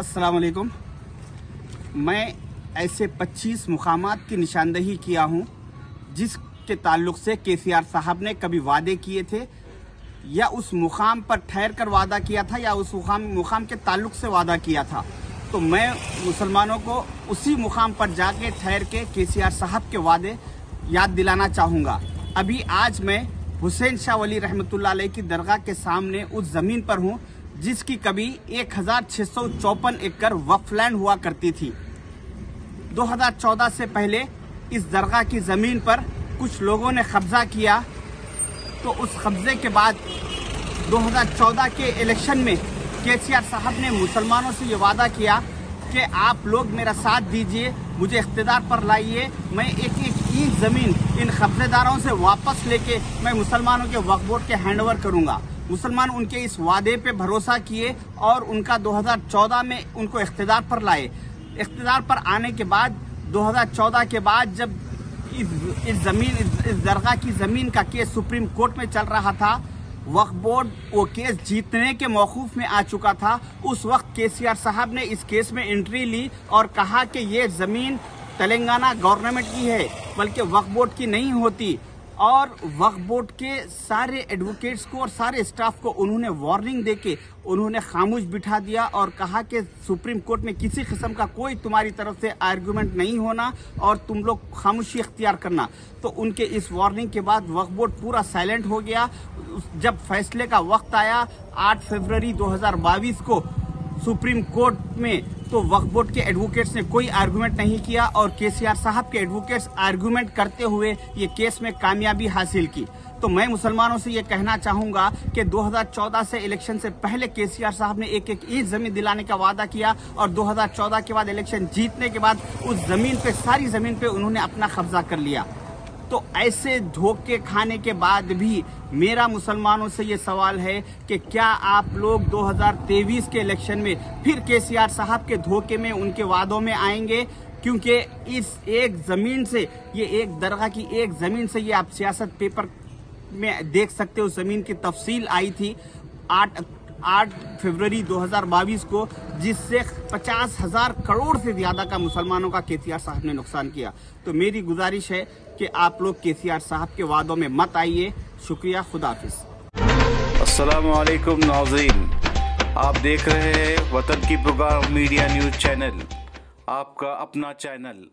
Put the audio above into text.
अस्सलाम वालेकुम। मैं ऐसे 25 मुकामात की निशानदही किया हूँ जिसके ताल्लुक से केसीआर साहब ने कभी वादे किए थे या उस मुकाम पर ठहर कर वादा किया था या उस मुकाम के ताल्लुक से वादा किया था। तो मैं मुसलमानों को उसी मुकाम पर जाके ठहर के केसीआर साहब के वादे याद दिलाना चाहूँगा। अभी आज मैं हुसैन शाह वली रहमतुल्लाह अलैह की दरगाह के सामने उस ज़मीन पर हूँ जिसकी कभी 1654 एकड़ वक्फ लैंड हुआ करती थी। 2014 से पहले इस दरगाह की ज़मीन पर कुछ लोगों ने कब्जा किया, तो उस कब्जे के बाद 2014 के इलेक्शन में केसीआर साहब ने मुसलमानों से ये वादा किया कि आप लोग मेरा साथ दीजिए, मुझे इख्तिदार पर लाइए, मैं एक ईंट ज़मीन इन कब्जेदारों से वापस लेके मैं मुसलमानों के वक्फ बोर्ड के हैंडओवर करूँगा। मुसलमान उनके इस वादे पे भरोसा किए और उनका 2014 में उनको इख्तिदार पर लाए। इख्तिदार पर आने के बाद 2014 के बाद जब इस दरगाह की ज़मीन का केस सुप्रीम कोर्ट में चल रहा था, वक्फ बोर्ड वो केस जीतने के मौकूफ में आ चुका था। उस वक्त केसीआर साहब ने इस केस में एंट्री ली और कहा कि ये ज़मीन तेलंगाना गवर्नमेंट की है बल्कि वक्फ बोर्ड की नहीं होती। और वक्फ बोर्ड के सारे एडवोकेट्स को और सारे स्टाफ को उन्होंने वार्निंग देके उन्होंने खामोश बिठा दिया और कहा कि सुप्रीम कोर्ट में किसी किस्म का कोई तुम्हारी तरफ से आर्गुमेंट नहीं होना और तुम लोग खामोशी इख्तियार करना। तो उनके इस वार्निंग के बाद वक्फ बोर्ड पूरा साइलेंट हो गया। जब फैसले का वक्त आया 8 फरवरी 2022 को सुप्रीम कोर्ट में, तो वक्फ बोर्ड के एडवोकेट्स ने कोई आर्गुमेंट नहीं किया और केसीआर साहब के एडवोकेट्स आर्गुमेंट करते हुए ये केस में कामयाबी हासिल की। तो मैं मुसलमानों से ये कहना चाहूँगा कि 2014 से इलेक्शन से पहले केसीआर साहब ने एक ईंट ज़मीन दिलाने का वादा किया और 2014 के बाद इलेक्शन जीतने के बाद उस ज़मीन पे, सारी ज़मीन पे उन्होंने अपना कब्जा कर लिया। तो ऐसे धोखे खाने के बाद भी मेरा मुसलमानों से ये सवाल है कि क्या आप लोग 2023 के इलेक्शन में फिर केसीआर साहब के धोखे में, उनके वादों में आएंगे? क्योंकि इस एक ज़मीन से, ये एक दरगाह की एक ज़मीन से, ये आप सियासत पेपर में देख सकते हो, ज़मीन की तफसील आई थी 8 फरवरी 2022 को, जिससे 50,000 करोड़ से ज़्यादा का मुसलमानों का केसीआर साहब ने नुकसान किया। तो मेरी गुजारिश है कि आप लोग केसीआर साहब के वादों में मत आइए। शुक्रिया, खुदा हाफिज़। अस्सलामु अलैकुम नाज़रीन, आप देख रहे हैं वतन की पुकार मीडिया न्यूज़ चैनल, आपका अपना चैनल।